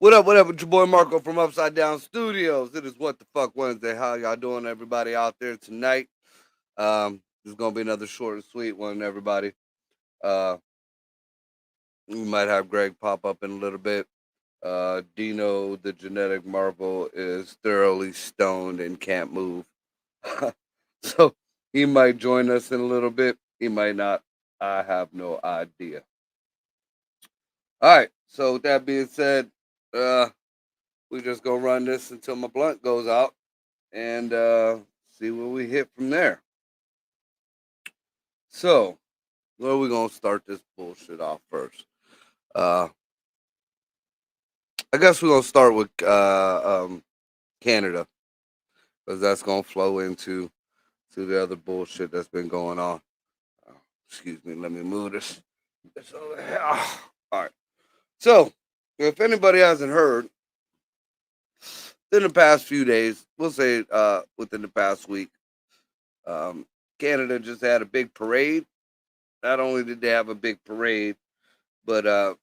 What up? What up? It's your boy Marco from Upside Down Studios. It is What the Fuck Wednesday. How y'all doing, everybody out there tonight? This is gonna be another short and sweet one, everybody. Uh, we might have Greg pop up in a little bit. Dino, the genetic marvel, is thoroughly stoned and can't move, so he might join us in a little bit. He might not. I have no idea. All right. So with that being said, uh, we just gonna run this until my blunt goes out and see where we hit from there. So, where are we gonna start this bullshit off first? Uh, I guess we're gonna start with Canada because that's gonna flow into the other bullshit that's been going on. Uh, Excuse me, let me move this over here. All right. So, if anybody hasn't heard, in the past few days, we'll say within the past week, um, Canada just had a big parade. Not only did they have a big parade, but a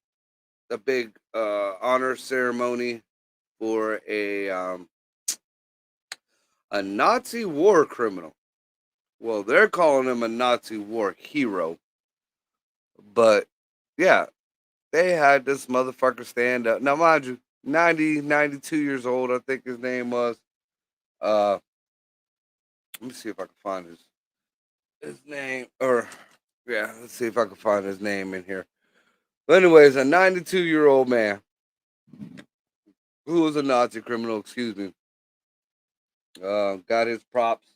big honor ceremony for a Nazi war criminal. Well, they're calling him a Nazi war hero, but yeah, they had this motherfucker stand up. Now, mind you, 92 years old, I think his name was. Uh, Let me see if I can find his name, or yeah, let's see if I can find his name in here. But anyways, a 92-year-old man who was a Nazi criminal, excuse me, got his props.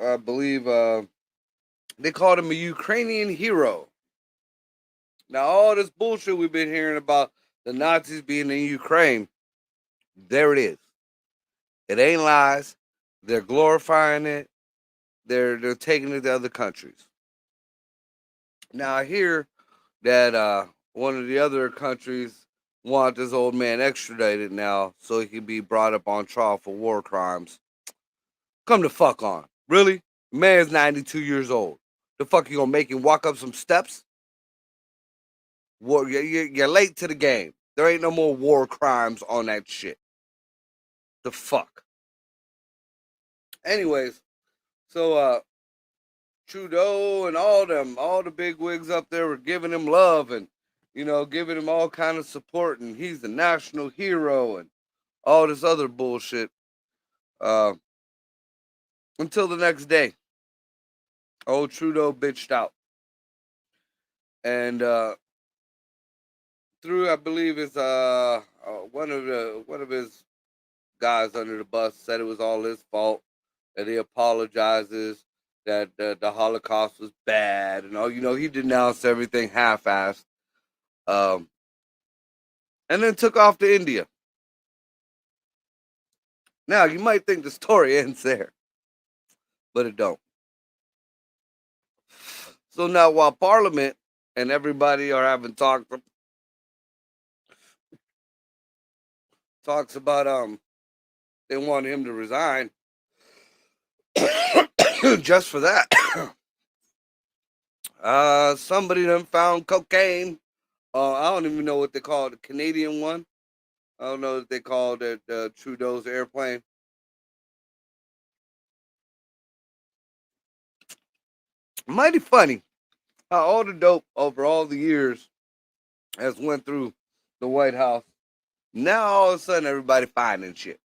I believe they called him a Ukrainian hero. Now, all this bullshit we've been hearing about the Nazis being in Ukraine, there it is. It ain't lies. They're glorifying it. They're taking it to other countries. Now, I hear that one of the other countries want this old man extradited now so he can be brought up on trial for war crimes. Come the fuck on. Really? The man's 92 years old. The fuck you gonna make him walk up some steps? You're late to the game. There ain't no more war crimes on that shit. The fuck. Anyways, so Trudeau and all the big wigs up there were giving him love and giving him all kind of support, and he's the national hero and all this other bullshit. Uh, until the next day, old Trudeau bitched out, and through I believe is one of his guys under the bus said it was all his fault, that he apologizes, that the Holocaust was bad, and all he denounced everything half-assed, um, and then took off to India. Now you might think the story ends there, but it don't. So now while Parliament and everybody are having talks about they want him to resign just for that. Somebody done found cocaine. I don't even know what they call it, the Canadian one. I don't know if they called it Trudeau's airplane. Mighty funny how all the dope over all the years has went through the White House. Now all of a sudden everybody finding shit.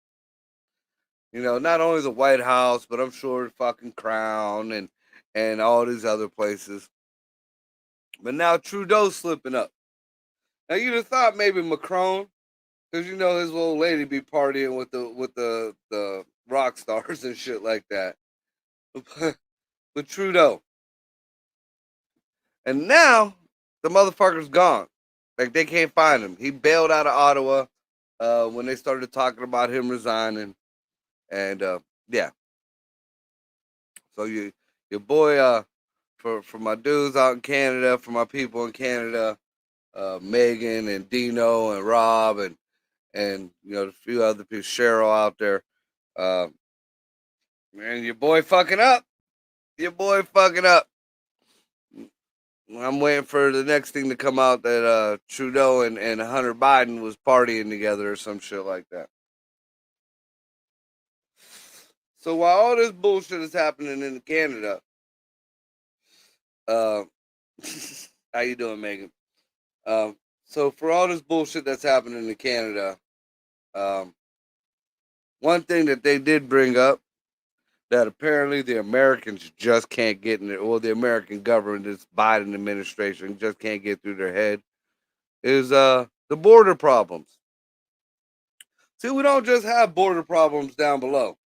Not only the White House, but I'm sure the fucking Crown and all these other places. But now Trudeau's slipping up. Now you'd have thought maybe Macron, because his old lady be partying with the rock stars and shit like that. But Trudeau. And now the motherfucker's gone. Like they can't find him. He bailed out of Ottawa when they started talking about him resigning. And yeah. So your boy for my dudes out in Canada, for my people in Canada, Megan and Dino and Rob and a few other people, Cheryl out there. Uh, Man, your boy fucking up. Your boy fucking up. I'm waiting for the next thing to come out that Trudeau and Hunter Biden was partying together or some shit like that. So while all this bullshit is happening in Canada, uh, how you doing, Megan? So for all this bullshit that's happening in Canada, um, one thing that they did bring up that apparently the Americans just can't get in it, or the American government, this Biden administration, just can't get through their head, is the border problems. See, we don't just have border problems down below.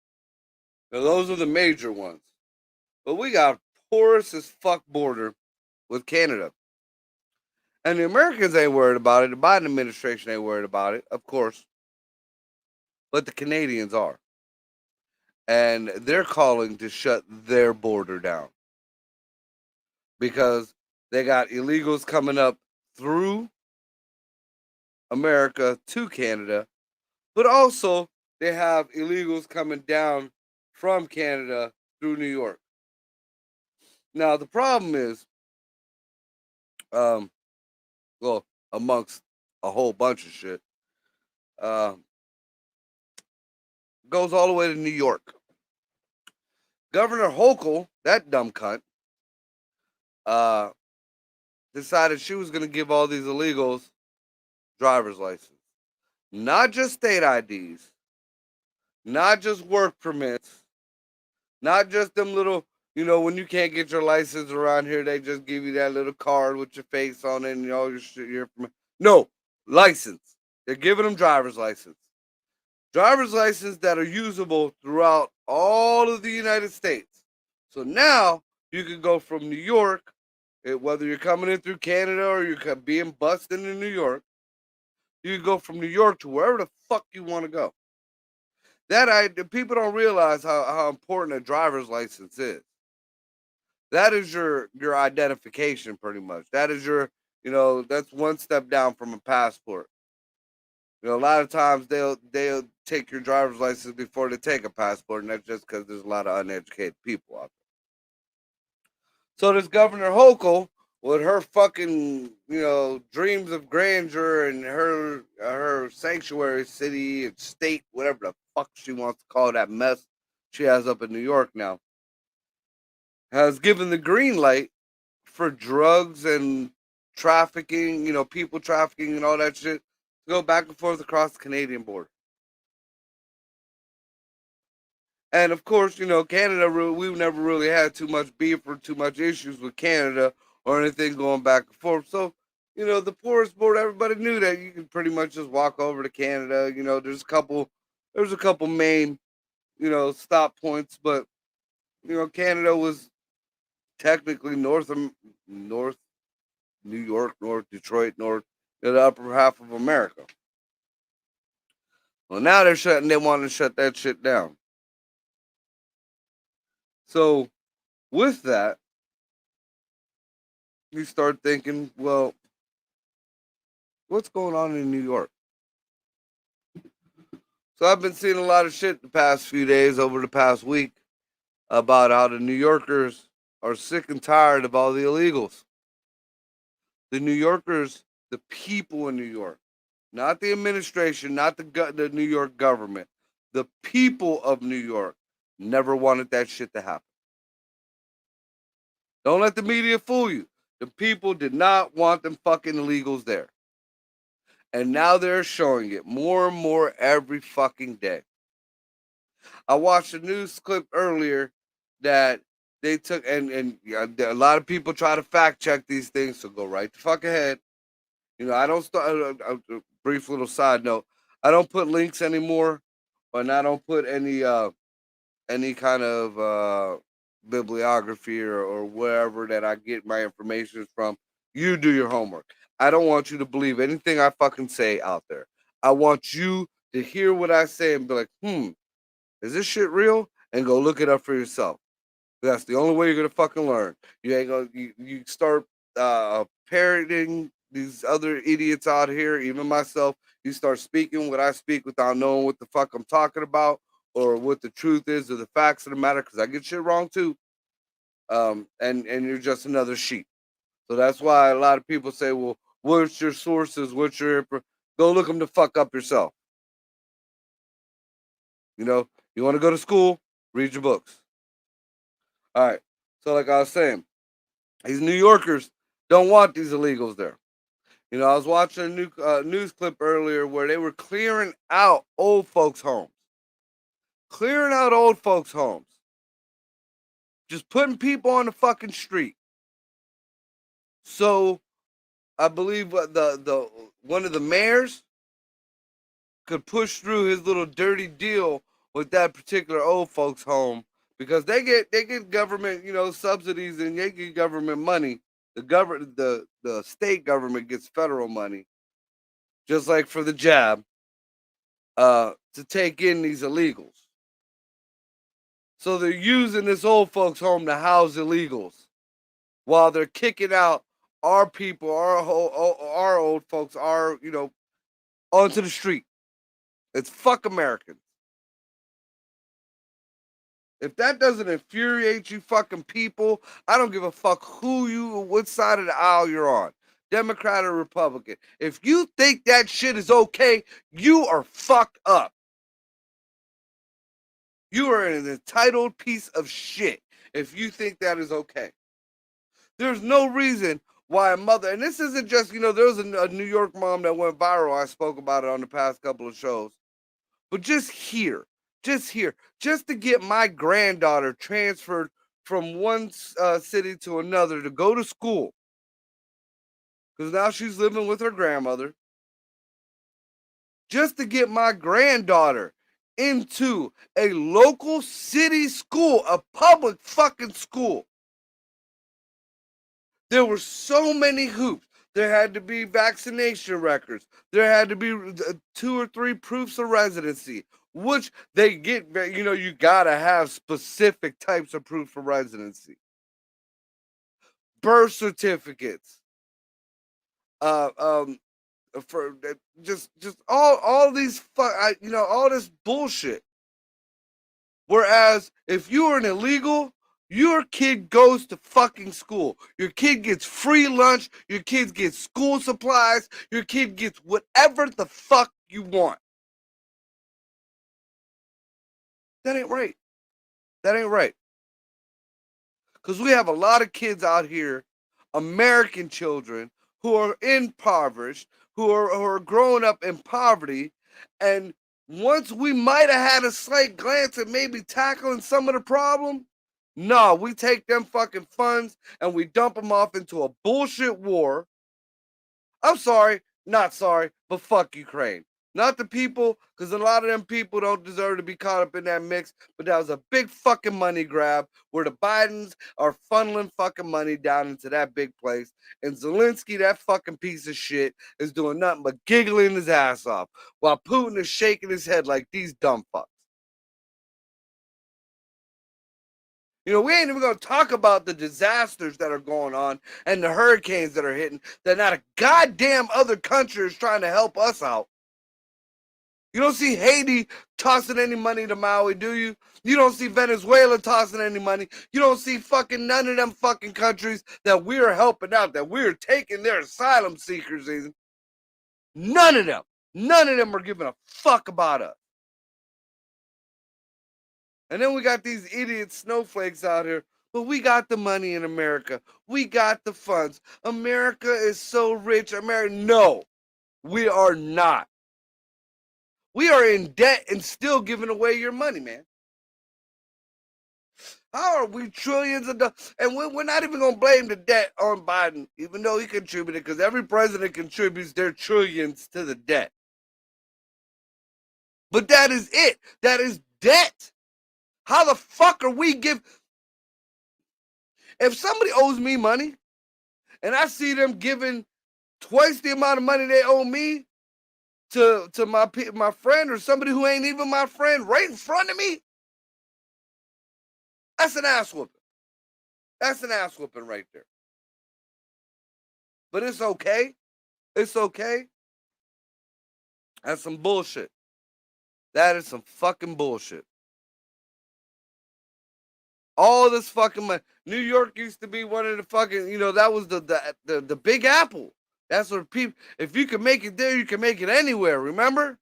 Now, those are the major ones. But we got porous as fuck border with Canada. And the Americans ain't worried about it. The Biden administration ain't worried about it, of course. But the Canadians are. And they're calling to shut their border down. Because they got illegals coming up through America to Canada. But also, they have illegals coming down from Canada through New York. Now, the problem is, well, amongst a whole bunch of shit, goes all the way to New York. Governor Hochul, that dumb cunt, decided she was going to give all these illegals driver's license. Not just state IDs, not just work permits, not just them little, when you can't get your license around here, they just give you that little card with your face on it and all your shit. No, license. They're giving them driver's license. Driver's license that are usable throughout all of the United States. So now you can go from New York, whether you're coming in through Canada or you're being bussed into New York, you can go from New York to wherever the fuck you want to go. People don't realize how important a driver's license is. That is your identification, pretty much. That is your, that's one step down from a passport. A lot of times they'll take your driver's license before they take a passport, and that's just because there's a lot of uneducated people out there. So this Governor Hochul, with her fucking, dreams of grandeur and her sanctuary city and state, whatever the fuck she wants to call that mess she has up in New York now, has given the green light for drugs and trafficking, people trafficking and all that shit to go back and forth across the Canadian border. And of course, Canada, we've never really had too much beef or too much issues with Canada or anything going back and forth. So, the poorest border, everybody knew that you could pretty much just walk over to Canada. There's a couple main, stop points, but Canada was technically north New York, North Detroit, North, the upper half of America. Well, now they want to shut that shit down. So, with that, you start thinking, well, what's going on in New York? So I've been seeing a lot of shit the past few days, over the past week, about how the New Yorkers are sick and tired of all the illegals. The New Yorkers, the people in New York, not the administration, not the New York government, the people of New York never wanted that shit to happen. Don't let the media fool you. The people did not want them fucking illegals there. And now they're showing it more and more every fucking day. I watched a news clip earlier that they took, and a lot of people try to fact check these things, so go right the fuck ahead. I don't start, a brief little side note, I don't put links anymore, and I don't put any kind of bibliography or wherever that I get my information from. You do your homework. I don't want you to believe anything I fucking say out there. I want you to hear what I say and be like, is this shit real? And go look it up for yourself. That's the only way you're gonna fucking learn. You ain't gonna you start parroting these other idiots out here, even myself. You start speaking what I speak without knowing what the fuck I'm talking about or what the truth is or the facts of the matter, because I get shit wrong too. And you're just another sheep. So that's why a lot of people say, well, what's your sources? What's your go look them the fuck up yourself. You know, you want to go to school, read your books. All right. So like I was saying, these New Yorkers don't want these illegals there. You know, I was watching a new news clip earlier where they were clearing out old folks' homes. Clearing out old folks' homes. Just putting people on the fucking street. So I believe the one of the mayors could push through his little dirty deal with that particular old folks home because they get government, you know, subsidies, and they get government money. The state government gets federal money, just like for the jab, to take in these illegals. So they're using this old folks home to house illegals while they're kicking out our people, our old folks, our, you know, onto the street. It's fuck Americans. If that doesn't infuriate you fucking people, I don't give a fuck what side of the aisle you're on, Democrat or Republican. If you think that shit is okay, you are fucked up. You are an entitled piece of shit if you think that is okay. There's no reason why a mother, and this isn't just, you know, there was a New York mom that went viral. I spoke about it on the past couple of shows. But just here, just to get my granddaughter transferred from one city to another to go to school, because now she's living with her grandmother, just to get my granddaughter into a local city school, a public fucking school. There were so many hoops. There had to be vaccination records. There had to be 2 or 3 proofs of residency, which they get, you know, you gotta have specific types of proof of residency. Birth certificates. For just all these you know, all this bullshit. Whereas if you are an illegal, your kid goes to fucking school. Your kid gets free lunch. Your kids get school supplies. Your kid gets whatever the fuck you want. That ain't right. That ain't right. Because we have a lot of kids out here, American children, who are impoverished, who are growing up in poverty. And once we might have had a slight glance at maybe tackling some of the problem, no, we take them fucking funds and we dump them off into a bullshit war. I'm sorry, not sorry, but fuck Ukraine. Not the people, because a lot of them people don't deserve to be caught up in that mix. But that was a big fucking money grab where the Bidens are funneling fucking money down into that big place. And Zelensky, that fucking piece of shit, is doing nothing but giggling his ass off while Putin is shaking his head like these dumb fucks. You know, we ain't even going to talk about the disasters that are going on and the hurricanes that are hitting, that not a goddamn other country is trying to help us out. You don't see Haiti tossing any money to Maui, do you? You don't see Venezuela tossing any money. You don't see fucking none of them fucking countries that we're helping out, that we're taking their asylum seekers in. None of them. None of them are giving a fuck about us. And then we got these idiot snowflakes out here. But we got the money in America. We got the funds. America is so rich. No, we are not. We are in debt and still giving away your money, man. How are we trillions of dollars? And we're not even going to blame the debt on Biden, even though he contributed, because every president contributes their trillions to the debt. But that is it. That is debt. How the fuck are we if somebody owes me money and I see them giving twice the amount of money they owe me to my friend or somebody who ain't even my friend right in front of me, that's an ass whooping. That's an ass whooping right there. But it's okay. It's okay. That's some bullshit. That is some fucking bullshit. All this fucking money. New York used to be one of the fucking, that was the Big Apple. That's where people, if you can make it there, you can make it anywhere. Remember?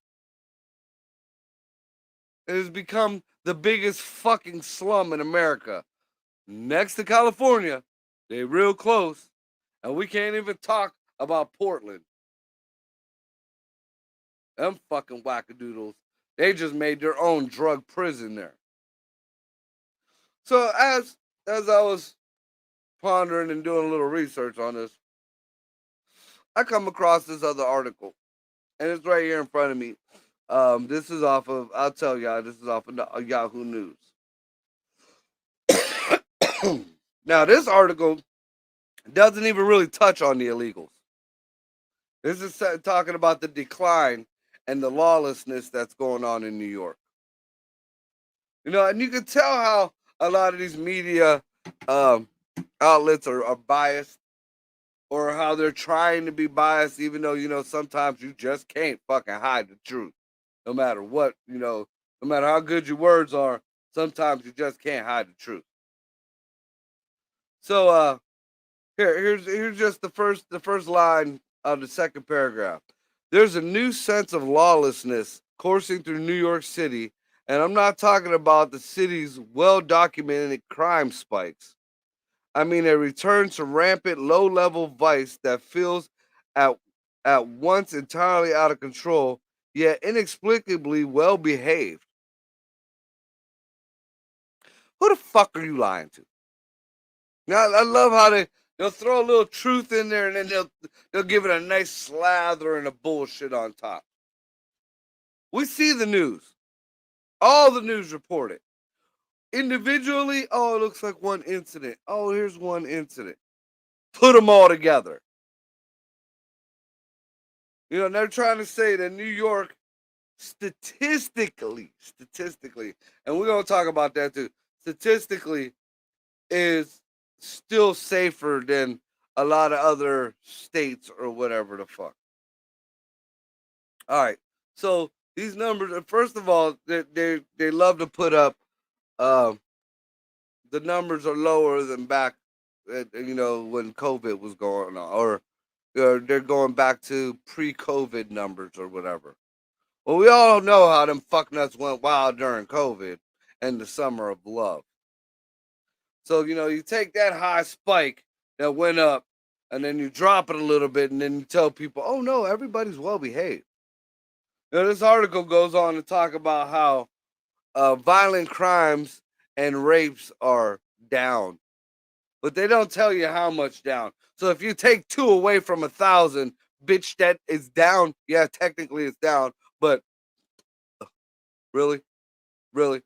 It has become the biggest fucking slum in America. Next to California, they real close, and we can't even talk about Portland. Them fucking wackadoodles. They just made their own drug prison there. So as I was pondering and doing a little research on this, I come across this other article, and it's right here in front of me. This is off of, I'll tell y'all, this is off of Yahoo News. Now, this article doesn't even really touch on the illegals. This is talking about the decline and the lawlessness that's going on in New York. And you can tell how a lot of these media outlets are biased, or how they're trying to be biased, even though, sometimes you just can't fucking hide the truth. No matter what, no matter how good your words are, sometimes you just can't hide the truth. So here's just the first line of the second paragraph. There's a new sense of lawlessness coursing through New York City, and I'm not talking about the city's well-documented crime spikes. I mean a return to rampant low-level vice that feels at at once entirely out of control, yet inexplicably well behaved. Who the fuck are you lying to? Now I love how they'll throw a little truth in there, and then they'll give it a nice slather and a bullshit on top. We see the news. All the news report it. Individually, oh, it looks like one incident. Oh, here's one incident. Put them all together. They're trying to say that New York, statistically, and we're going to talk about that too, statistically, is still safer than a lot of other states or whatever the fuck. All right. So these numbers, first of all, they love to put up, the numbers are lower than back, when COVID was going on, or they're going back to pre-COVID numbers or whatever. Well, we all know how them fucknuts went wild during COVID and the summer of love. So, you take that high spike that went up, and then you drop it a little bit, and then you tell people, oh no, everybody's well behaved. This article goes on to talk about how violent crimes and rapes are down, but they don't tell you how much down. So if you take 2 away from 1,000, bitch, that is down. Yeah, technically it's down, but really, really,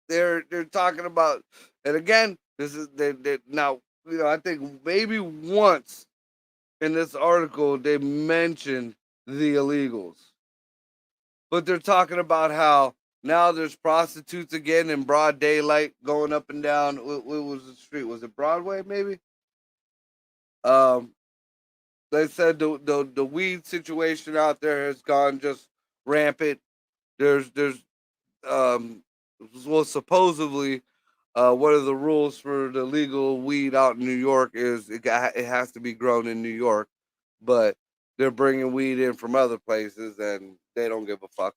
they're talking about, and again, this is they now, I think maybe once in this article they mentioned the illegals, but they're talking about how now there's prostitutes again in broad daylight going up and down. What was the street? Was it Broadway? Maybe. Um, they said the weed situation out there has gone just rampant. There's um, well, supposedly, one of the rules for the legal weed out in New York is it has to be grown in New York, but they're bringing weed in from other places, and they don't give a fuck.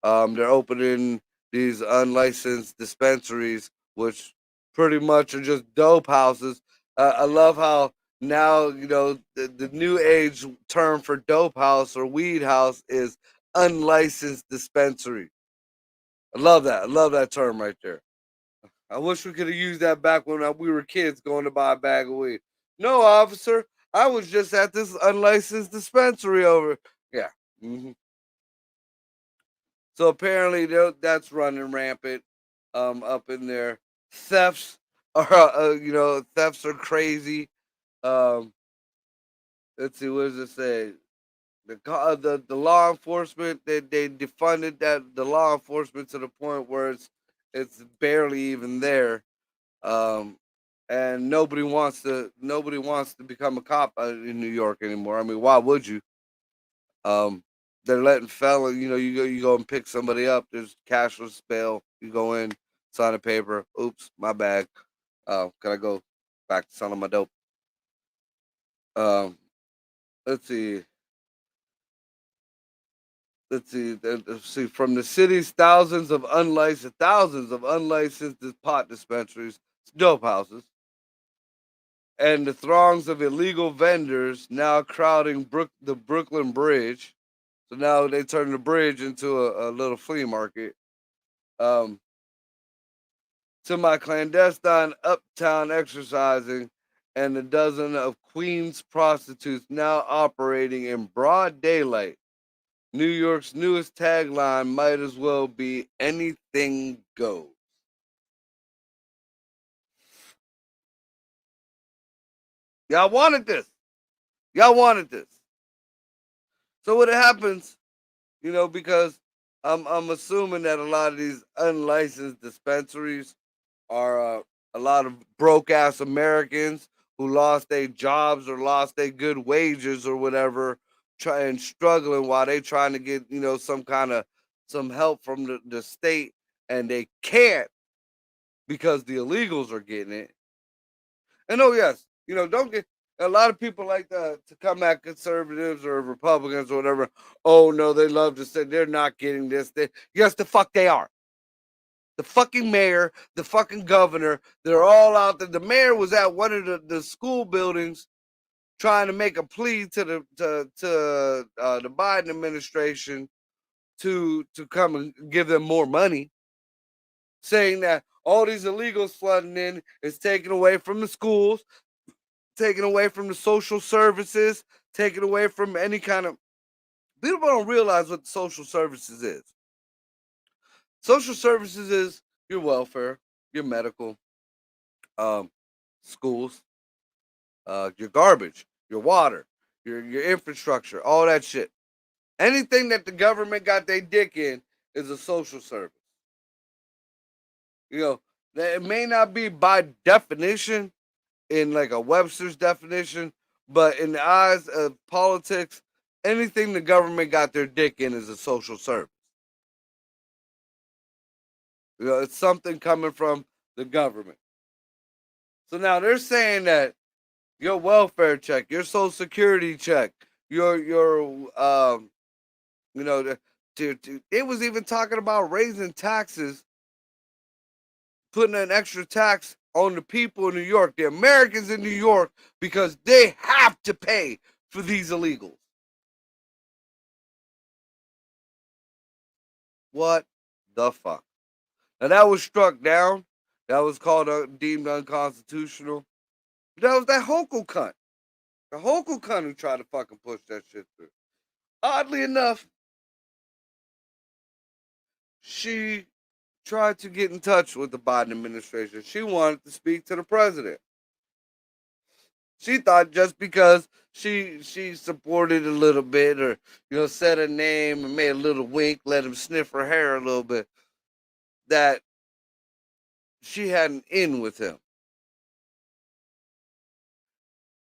They're opening these unlicensed dispensaries, which pretty much are just dope houses. I love how now, the new age term for dope house or weed house is unlicensed dispensary. I love that. I love that term right there. I wish we could have used that back when we were kids going to buy a bag of weed. No, officer, I was just at this unlicensed dispensary over. Yeah. hmm So apparently that's running rampant, up in there. Thefts are, thefts are crazy. Um, let's see, what does it say? The law enforcement, they defunded the law enforcement to the point where it's barely even there. Um, and nobody wants to become a cop in New York anymore. I mean, why would you? Um, they're letting felon. You go and pick somebody up. There's cashless bail. You go in, sign a paper. Oops, my bag. Can I go back to selling my dope? Um, let's see. Let's see. From the city's thousands of unlicensed pot dispensaries, dope houses, and the throngs of illegal vendors now crowding the Brooklyn Bridge. So now they turn the bridge into a little flea market. Um, to my clandestine uptown exercising, and a dozen of Queens prostitutes now operating in broad daylight. New York's newest tagline might as well be anything goes. Y'all wanted this. Y'all wanted this. So what happens, because I'm assuming that a lot of these unlicensed dispensaries are a lot of broke ass Americans who lost their jobs or lost their good wages or whatever, trying struggling while they trying to get some help from the state, and they can't because the illegals are getting it. And oh yes, don't get a lot of people like to come at conservatives or Republicans or whatever. Oh no, they love to say they're not getting this. Yes, the fuck they are. The fucking mayor, the fucking governor, they're all out there. The mayor was at one of the school buildings trying to make a plea to the Biden administration to come and give them more money, saying that all these illegals flooding in is taken away from the schools, taken away from the social services, taken away from any kind of. People don't realize what social services is. Social services is your welfare, your medical, um, schools, your garbage, your water, your infrastructure, all that shit. Anything that the government got their dick in is a social service. You know, it may not be by definition in like a Webster's definition, but in the eyes of politics, anything the government got their dick in is a social service. It's something coming from the government. So now they're saying that your welfare check, your social security check, your it was even talking about raising taxes, putting an extra tax on the people in New York, the Americans in New York, because they have to pay for these illegals. What the fuck? Now that was struck down. That was called deemed unconstitutional. That was that Hochul cunt. The Hochul cunt who tried to fucking push that shit through. Oddly enough, she tried to get in touch with the Biden administration. She wanted to speak to the president. She thought just because she supported a little bit, or said a name and made a little wink, let him sniff her hair a little bit, that she had an in with him,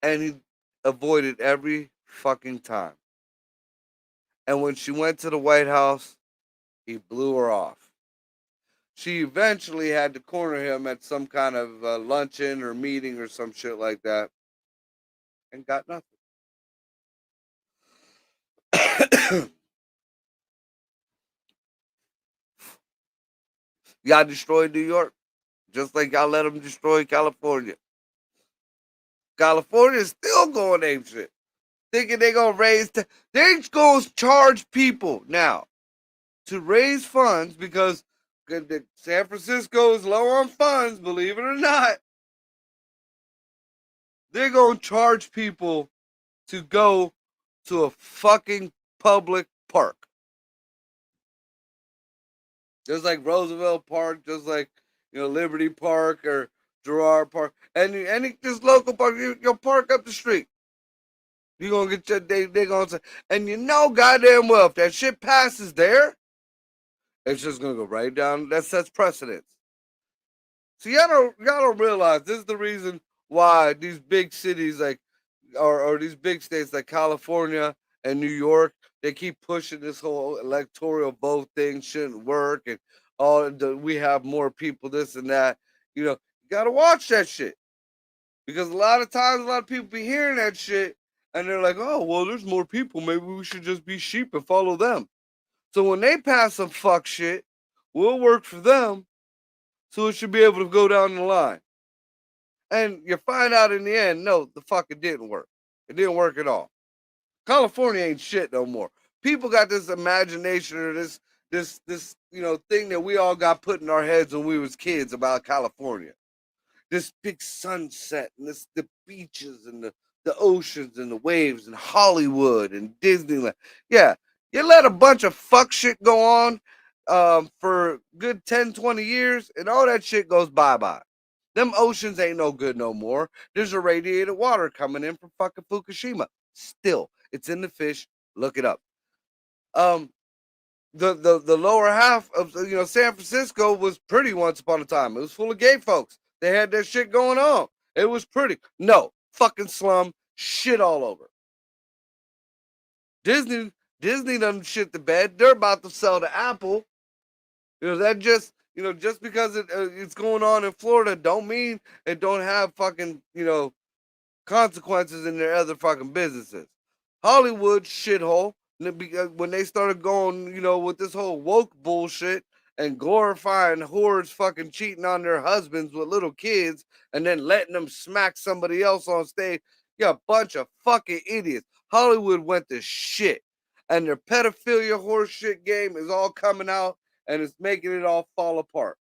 and he avoided every fucking time. And when she went to the White House, he blew her off. She eventually had to corner him at some kind of luncheon or meeting or some shit like that, and got nothing. Y'all destroyed New York, just like y'all let them destroy California. California is still going ape shit, thinking they gonna raise. They gonna charge people now to raise funds because San Francisco is low on funds. Believe it or not, they're gonna charge people to go to a fucking public park. Just like Roosevelt Park, just like Liberty Park or Girard Park, and any just local park, you park up the street. You gonna get your they gonna say, and goddamn well if that shit passes there, it's just gonna go right down. That sets precedence. So y'all don't realize this is the reason why these big cities like or these big states like California and New York, they keep pushing this whole electoral vote thing shouldn't work, and we have more people, this and that. You gotta watch that shit, because a lot of times a lot of people be hearing that shit and they're like, oh well, there's more people, maybe we should just be sheep and follow them. So when they pass some fuck shit, we'll work for them, so it should be able to go down the line. And you find out in the end, no, the fuck it didn't work. It didn't work at all. California ain't shit no more. People got this imagination or this thing that we all got put in our heads when we was kids about California. This big sunset and the beaches and the oceans and the waves and Hollywood and Disneyland. Yeah, you let a bunch of fuck shit go on for good 10, 20 years, and all that shit goes bye-bye. Them oceans ain't no good no more. There's irradiated water coming in from fucking Fukushima. Still, it's in the fish. Look it up. The lower half of San Francisco was pretty once upon a time. It was full of gay folks. They had that shit going on. It was pretty. No, fucking slum, shit all over. Disney done shit the bed. They're about to sell to Apple. That just just because it's going on in Florida, don't mean it don't have fucking consequences in their other fucking businesses. Hollywood shithole. When they started going, with this whole woke bullshit and glorifying whores fucking cheating on their husbands with little kids and then letting them smack somebody else on stage. Yeah, a bunch of fucking idiots. Hollywood went to shit. And their pedophilia horse shit game is all coming out and it's making it all fall apart.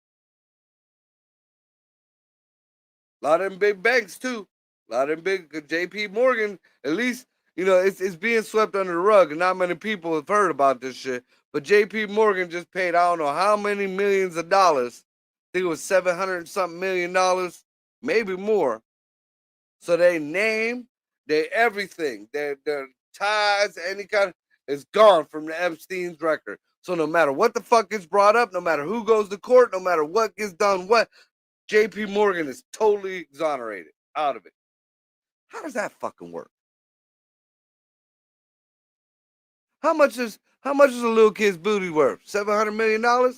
A lot of them big banks too. A lot of them big JP Morgan, at least, it's being swept under the rug and not many people have heard about this shit. But JP Morgan just paid I don't know how many millions of dollars. I think it was $700 something million, maybe more. So they name, they everything, their ties, any kind of is gone from the Epstein's record. So no matter what the fuck gets brought up, no matter who goes to court, no matter what gets done, JP Morgan is totally exonerated out of it. How does that fucking work? How much is a little kid's booty worth? $700 million? Now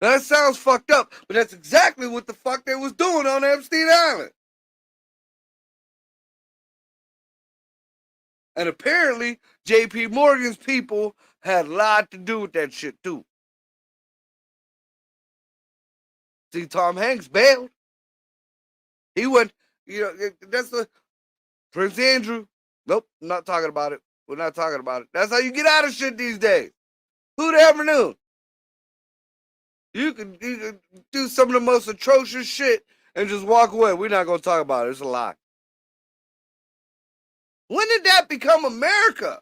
that sounds fucked up, but that's exactly what the fuck they was doing on Epstein Island. And apparently, JP Morgan's people had a lot to do with that shit too. See, Tom Hanks bailed. He went, that's the Prince Andrew. Nope, I'm not talking about it. We're not talking about it. That's how you get out of shit these days. Who'd ever knew? You could do some of the most atrocious shit and just walk away. We're not going to talk about it. It's a lie. When did that become America?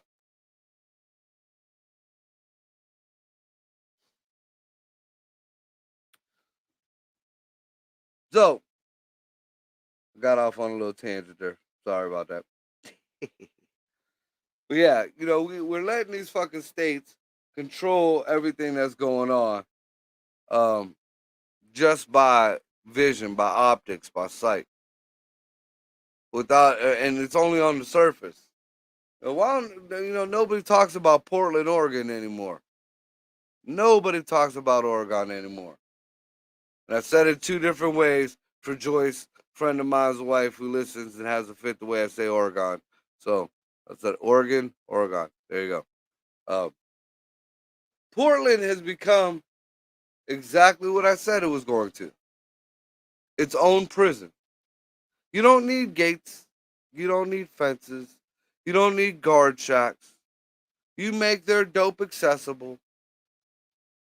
So, I got off on a little tangent there. Sorry about that. But yeah, we're letting these fucking states control everything that's going on, just by vision, by optics, by sight, without, and it's only on the surface. Why don't, nobody talks about Portland, Oregon anymore. Nobody talks about Oregon anymore. And I said it two different ways for Joyce, friend of mine's wife who listens and has a fit the way I say Oregon. So I said Oregon, Oregon. There you go. Portland has become exactly what I said it was going to. Its own prison. You don't need gates. You don't need fences. You don't need guard shacks. You make their dope accessible.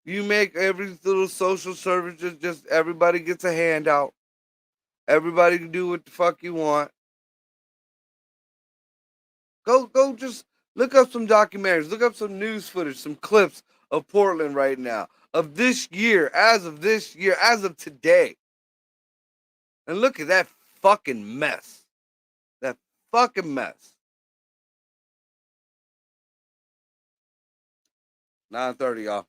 You make every little social service just everybody gets a handout. Everybody can do what the fuck you want. Go just look up some documentaries, look up some news footage, some clips of Portland right now. Of this year, as of today. And look at that fucking mess. That fucking mess. 9:30, y'all.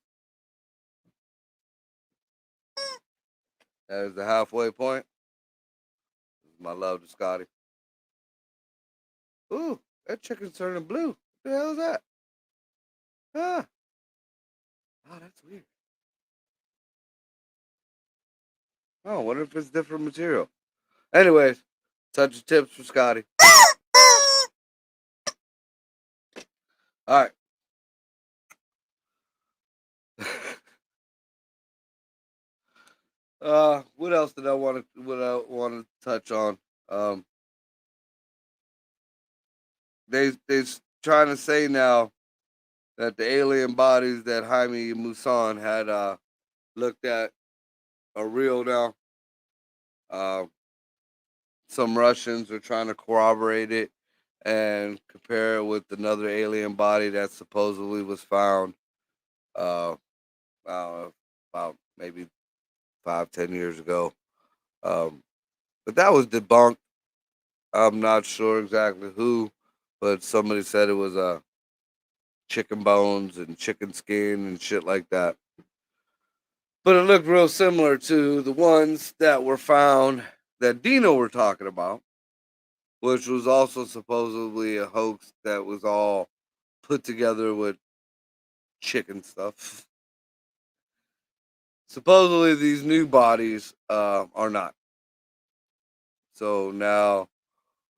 That is the halfway point. My love to Scotty. Ooh, that chicken's turning blue. What the hell is that? Ah, oh, that's weird. Oh, what if it's different material? Anyways, touch of tips for Scotty. All right. What else did I want to? What I want to touch on? Um, they trying to say now that the alien bodies that Jaime Musan had looked at are real now. Uh, some Russians are trying to corroborate it and compare it with another alien body that supposedly was found. Uh, I don't know, about maybe 5, 10 years ago. Um, but that was debunked. I'm not sure exactly who, but somebody said it was chicken bones and chicken skin and shit like that. But it looked real similar to the ones that were found that Dino were talking about, which was also supposedly a hoax that was all put together with chicken stuff. Supposedly, these new bodies are not. So now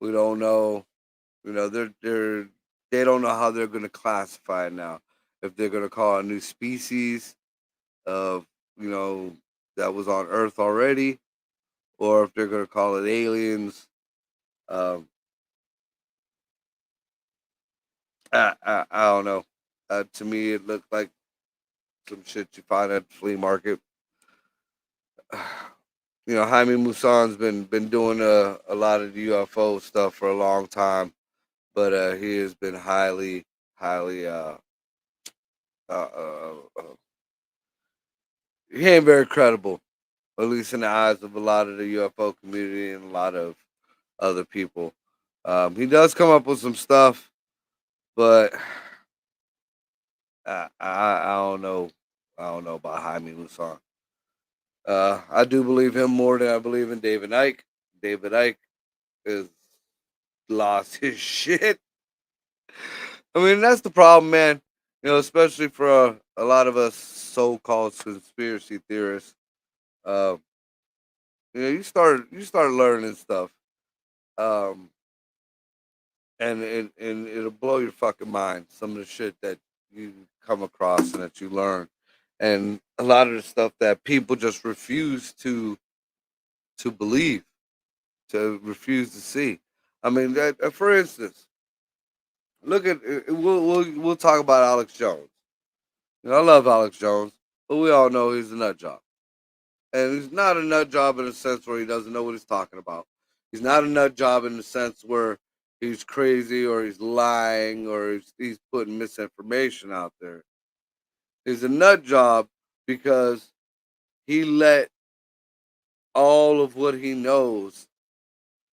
we don't know. You know, they don't know how they're going to classify it now. If they're going to call it a new species of, you know, that was on Earth already, or if they're going to call it aliens. Um, I don't know. To me, it looked like some shit you find at the flea market. You know, Jaime Musan's been doing a lot of UFO stuff for a long time, but he has been highly uh, uh, uh, he ain't very credible, at least in the eyes of a lot of the UFO community and a lot of other people. He does come up with some stuff, but I don't know. I don't know about Jaime Musan. I do believe him more than I believe in David Icke. David Icke is lost his shit. I mean, that's the problem, man. You know, especially for a lot of us so-called conspiracy theorists. Uh, you know, you start learning stuff, um, and it'll blow your fucking mind. Some of the shit that you come across and that you learn, and a lot of the stuff that people just refuse to believe, to refuse to see. I mean, that for instance, look at we'll talk about Alex Jones. You know, I love Alex Jones, but we all know he's a nut job. And he's not a nut job in the sense where he doesn't know what he's talking about. He's not a nut job in the sense where he's crazy or he's lying or he's putting misinformation out there. He's a nut job because he let all of what he knows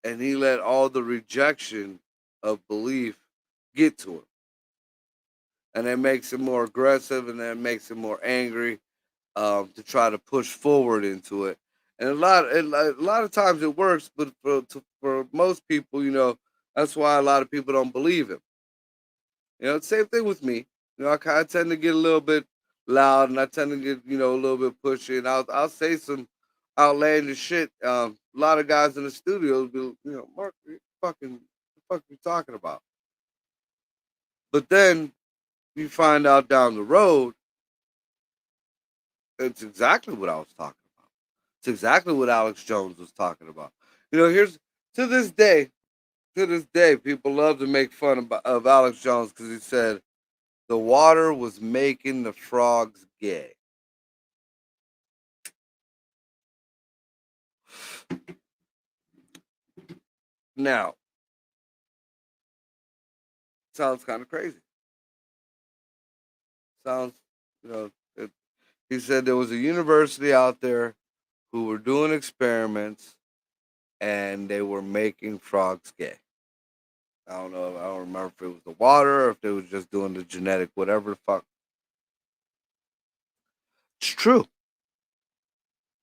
and he let all the rejection of belief get to him. And that makes him more aggressive and that makes him more angry, to try to push forward into it. And a lot of times it works, but for most people, you know, that's why a lot of people don't believe him. You know, same thing with me. You know, I tend to get a little bit loud, and I tend to get, you know, a little bit pushy, and I'll say some outlandish shit. A lot of guys in the studio will be, you know, Mark, the fuck you talking about? But then you find out down the road, it's exactly what I was talking about. It's exactly what Alex Jones was talking about. You know, here's to this day, to this day, people love to make fun of Alex Jones because he said the water was making the frogs gay. Now, sounds kind of crazy. Sounds, you know, he said there was a university out there who were doing experiments and they were making frogs gay. I don't know. I don't remember if it was the water or if they was just doing the genetic, whatever the fuck. It's true.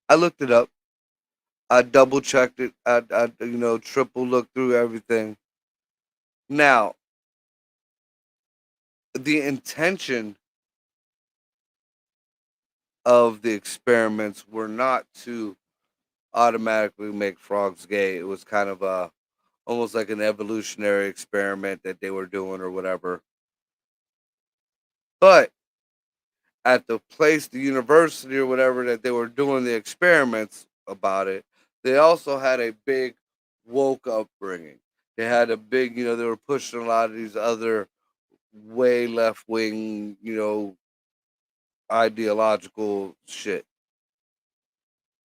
I looked it up. I double checked it. I you know, triple looked through everything. Now, the intention of the experiments were not to automatically make frogs gay. It was kind of a almost like an evolutionary experiment that they were doing or whatever. But at the place, the university or whatever that they were doing the experiments about it, they also had a big woke upbringing. They had a big, they were pushing a lot of these other way left wing, ideological shit.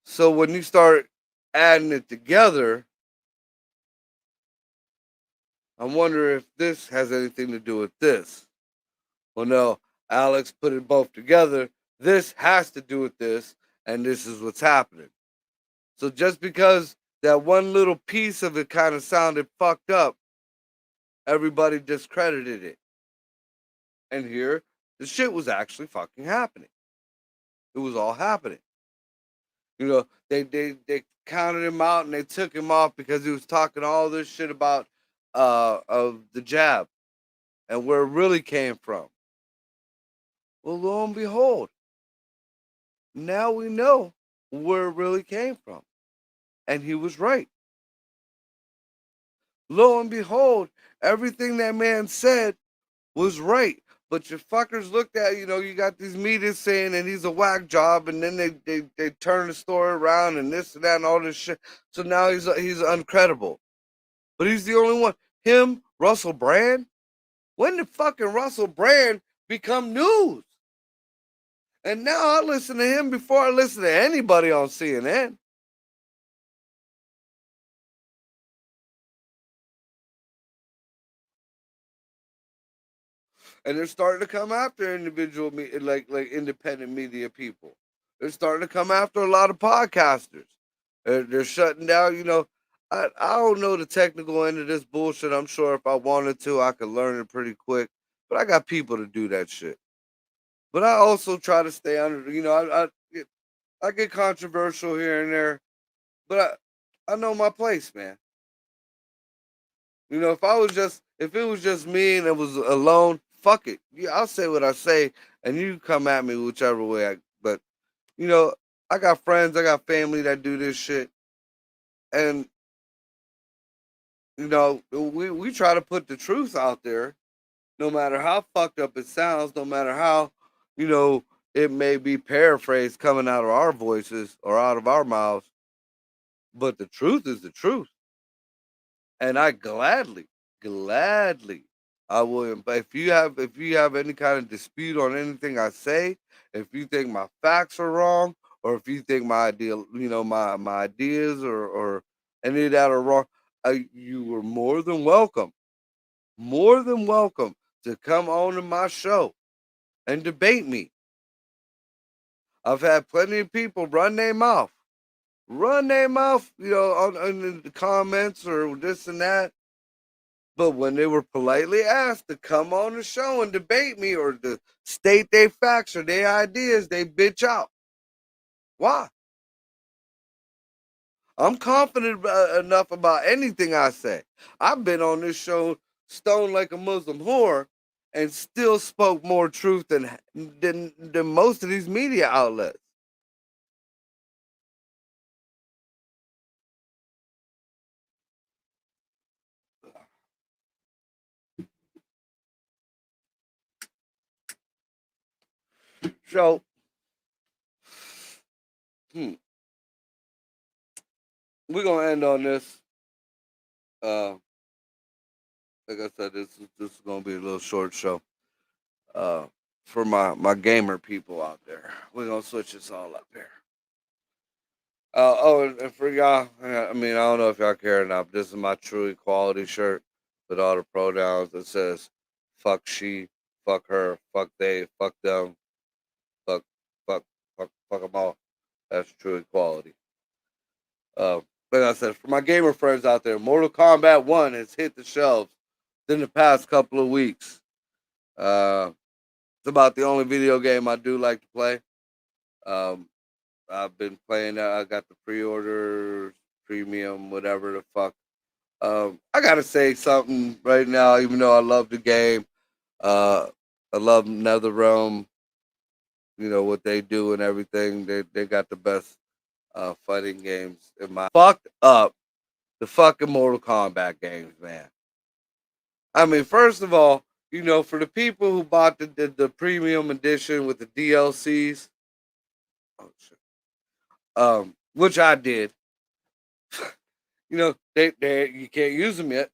So when you start adding it together, I wonder if this has anything to do with this. Well, no, Alex put it both together. This has to do with this, and this is what's happening. So just because that one little piece of it kind of sounded fucked up, everybody discredited it. And here, the shit was actually fucking happening. It was all happening. They counted him out and they took him off because he was talking all this shit about of the jab and where it really came from. Well, lo and behold, now we know where it really came from. And he was right. Lo and behold, everything that man said was right. But your fuckers looked at, you got these media saying that he's a whack job, and then they turn the story around and this and that and all this shit. So now he's uncredible. But he's the only one. Him, Russell Brand. When did fucking Russell Brand become news? And now I listen to him before I listen to anybody on CNN. And they're starting to come after individual like independent media people. They're starting to come after a lot of podcasters. They're shutting down. I don't know the technical end of this bullshit. I'm sure if I wanted to, I could learn it pretty quick. But I got people to do that shit. But I also try to stay under. I get controversial here and there, but I know my place, man. If it was just me and it was alone, fuck it. Yeah, I'll say what I say, and you come at me whichever way. But you know, I got friends, I got family that do this shit, and we try to put the truth out there, no matter how fucked up it sounds, no matter how you know it may be paraphrased coming out of our voices or out of our mouths. But the truth is the truth. And I gladly, I will. But if you have any kind of dispute on anything I say, if you think my facts are wrong, or if you think my idea, my ideas or any of that are wrong, you were more than welcome to come on to my show and debate me. I've had plenty of people run their mouth, on the comments or this and that. But when they were politely asked to come on the show and debate me or to state their facts or their ideas, they bitch out. Why? I'm confident enough about anything I say. I've been on this show stoned like a Muslim whore and still spoke more truth than most of these media outlets. So, we're gonna end on this. Uh, like I said, this is gonna be a little short show. Uh, for my gamer people out there, we're gonna switch this all up here. And for y'all, I mean, I don't know if y'all care or not, but this is my true equality shirt with all the pronouns that says fuck she, fuck her, fuck they, fuck them, fuck, fuck, fuck them all. That's true equality. Uh, like I said, for my gamer friends out there, Mortal Kombat 1 has hit the shelves in the past couple of weeks. It's about the only video game I do like to play. Um, I've been playing that. I got the pre-order, premium, whatever the fuck. I gotta say something right now, even though I love the game. Uh, I love NetherRealm. You know what they do and everything. They got the best fighting games in my fucked up the fucking Mortal Kombat games, man. I mean, first of all, you know, for the people who bought the premium edition with the DLCs, oh shit, which I did, you know, they you can't use them yet.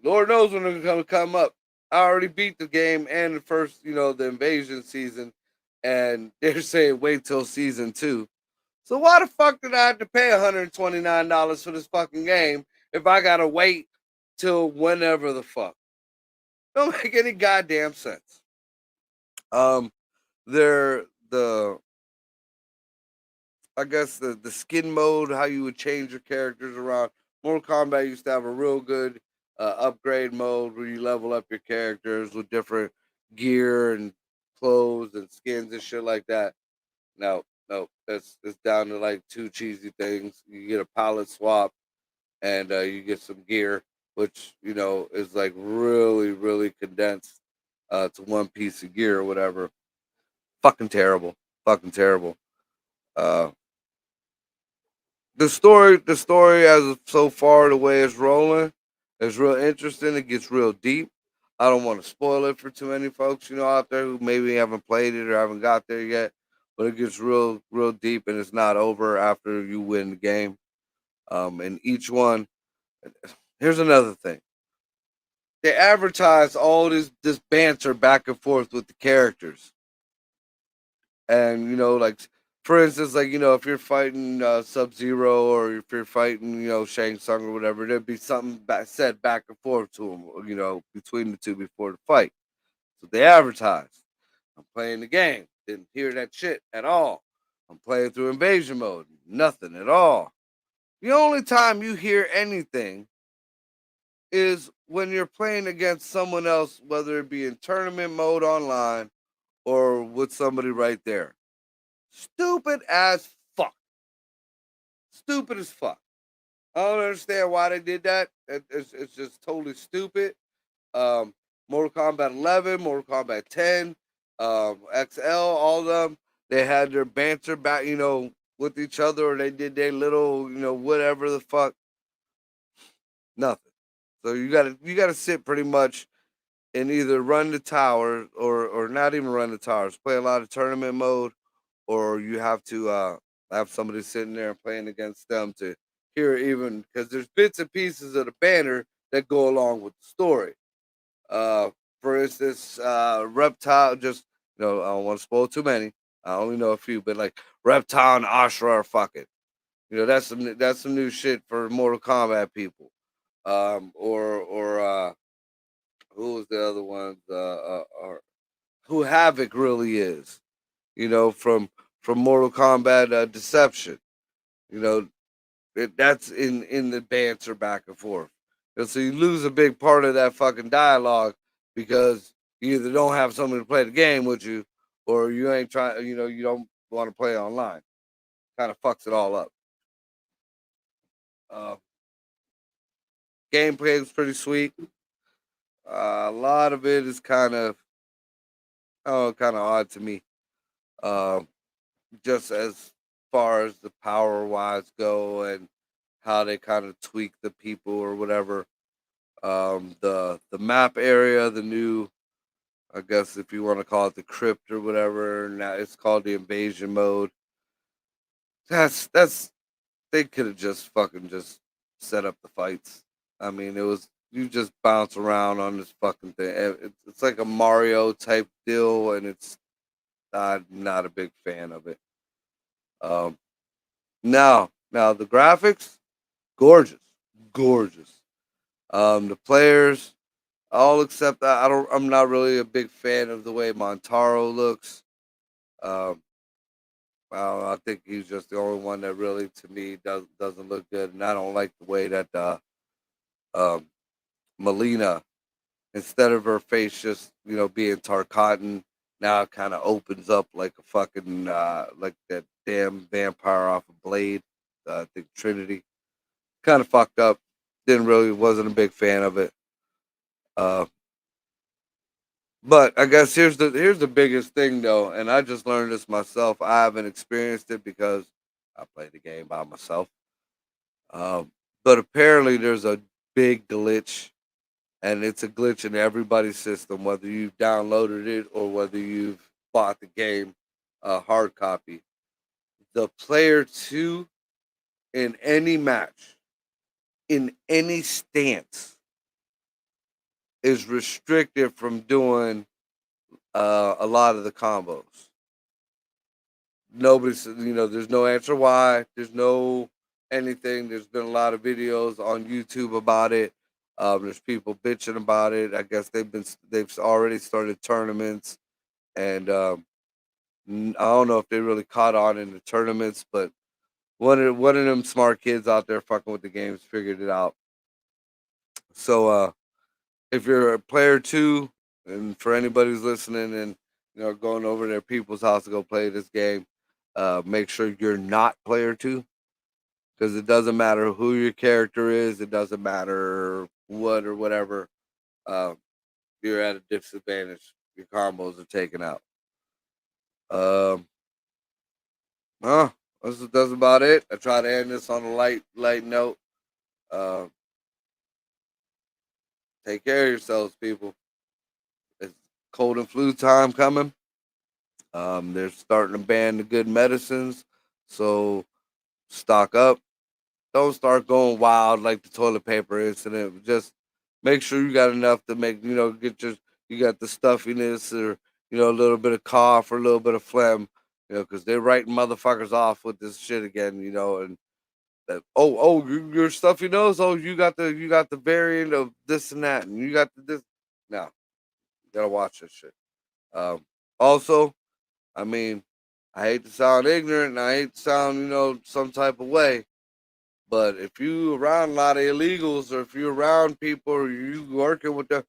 Lord knows when they're gonna come up. I already beat the game and the first, you know, the invasion season, and they're saying wait till season 2. So why the fuck did I have to pay $129 for this fucking game if I gotta wait till whenever the fuck? Don't make any goddamn sense. Um, they're the I guess the skin mode, how you would change your characters around. Mortal Kombat used to have a real good upgrade mode where you level up your characters with different gear and clothes and skins and shit like that. No, no, it's down to like two cheesy things. You get a palette swap and you get some gear, which you know is like really condensed to one piece of gear or whatever. Fucking terrible, fucking terrible. Uh, the story as of so far, the way it's rolling, is real interesting. It gets real deep. I don't want to spoil it for too many folks, you know, out there who maybe haven't played it or haven't got there yet. But it gets real deep, and it's not over after you win the game. And each one, here's another thing: they advertise all this banter back and forth with the characters, and you know, like for instance, like you know, if you're fighting Sub Zero or if you're fighting, you know, Shang Tsung or whatever, there'd be something said back and forth to them, you know, between the two before the fight. So they advertise. I'm playing the game. Didn't hear that shit at all. I'm playing through invasion mode. Nothing at all. The only time you hear anything is when you're playing against someone else, whether it be in tournament mode online or with somebody right there. Stupid as fuck. Stupid as fuck. I don't understand why they did that. It's just totally stupid. Um, Mortal Kombat 11, Mortal Kombat 10, XL, all of them. They had their banter back, you know, with each other, or they did their little, you know, whatever the fuck. Nothing. So you gotta sit pretty much and either run the tower or not even run the towers. Play a lot of tournament mode, or you have to have somebody sitting there and playing against them to hear even because there's bits and pieces of the banner that go along with the story. Uh, for instance, Reptile. Just you know, I don't want to spoil too many. I only know a few, but like Reptile and Ashra are fucking. You know, that's some new shit for Mortal Kombat people. Or who was the other ones? Or who Havoc really is. You know, from Mortal Kombat Deception. You know, that's in the banter back and forth. And so you lose a big part of that fucking dialogue because you either don't have someone to play the game with you, or you ain't trying. You know, you don't want to play online. Kind of fucks it all up. Uh, Gameplay is pretty sweet. A lot of it is kind of kind of odd to me. Uh, just as far as the power wise go and how they kind of tweak the people or whatever. The map area, the new, I guess if you want to call it the crypt or whatever, now it's called the invasion mode. That's they could have just fucking just set up the fights. I mean, it was you just bounce around on this fucking thing. It's like a Mario type deal, and it's not a big fan of it. Um, now the graphics, gorgeous, gorgeous. The players, all except that I'm not really a big fan of the way Montaro looks. Um, I think he's just the only one that really, to me, doesn't look good, and I don't like the way that um, Melina, instead of her face just being Tarkatan, now it kind of opens up like a fucking like that damn vampire off of Blade. I think Trinity kind of fucked up. wasn't a big fan of it. Uh, but I guess here's the biggest thing though, and I just learned this myself. I haven't experienced it because I played the game by myself. But apparently there's a big glitch, and it's a glitch in everybody's system, whether you've downloaded it or whether you've bought the game hard copy. The player two in any match, in any stance, is restricted from doing a lot of the combos. Nobody's, there's no answer why. There's no anything. There's been a lot of videos on YouTube about it. There's people bitching about it. I guess they've already started tournaments, and I don't know if they really caught on in the tournaments, but one of them smart kids out there fucking with the games figured it out. So if you're a player two, and for anybody who's listening and going over to their people's house to go play this game, make sure you're not player two, because it doesn't matter who your character is, it doesn't matter what or whatever. Uh, you're at a disadvantage. Your combos are taken out. Um, huh, that's about it. I try to end this on a light note. Uh, take care of yourselves, people. It's cold and flu time coming. They're starting to ban the good medicines, so stock up. Don't start going wild like the toilet paper incident. Just make sure you got enough to make you got the stuffiness, or a little bit of cough or a little bit of phlegm. Because they're writing motherfuckers off with this shit again. And that, your stuffy nose. Oh, you got the variant of this and that, and you got this. No, you gotta watch this shit. Also, I mean, I hate to sound ignorant and I hate to sound, some type of way, but if you around a lot of illegals, or if you're around people, or you working with them,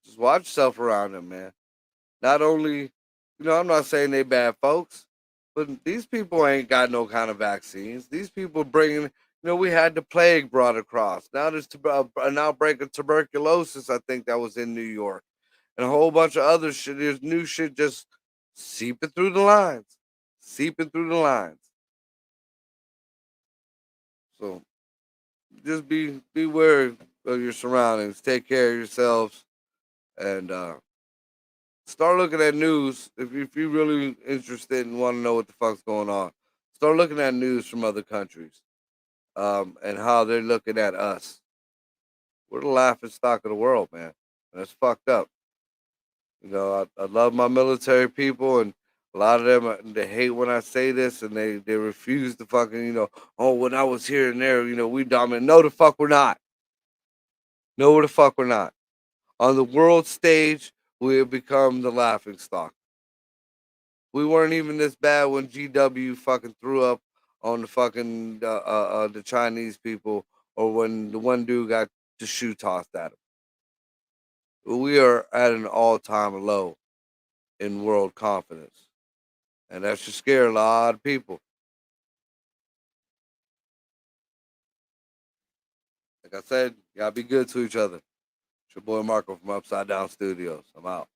just watch yourself around them, man. Not only, I'm not saying they bad folks, but these people ain't got no kind of vaccines. These people bringing, we had the plague brought across. Now there's an outbreak of tuberculosis, I think that was in New York, and a whole bunch of other shit. There's new shit just seeping through the lines, seeping through the lines. So just be aware of your surroundings. Take care of yourselves, and start looking at news. If you're really interested and want to know what the fuck's going on, start looking at news from other countries, and how they're looking at us. We're the laughing stock of the world, man. And it's fucked up. I love my military people, and a lot of them they hate when I say this, and they refuse to fucking oh, when I was here and there, we dominant. No, the fuck we're not. No, the fuck we're not. On the world stage, we have become the laughing stock. We weren't even this bad when GW fucking threw up on the Chinese people, or when the one dude got the shoe tossed at him. We are at an all-time low in world confidence, and that should scare a lot of people. Like I said, you gotta be good to each other. It's your boy Marco from Upside Down Studios. I'm out.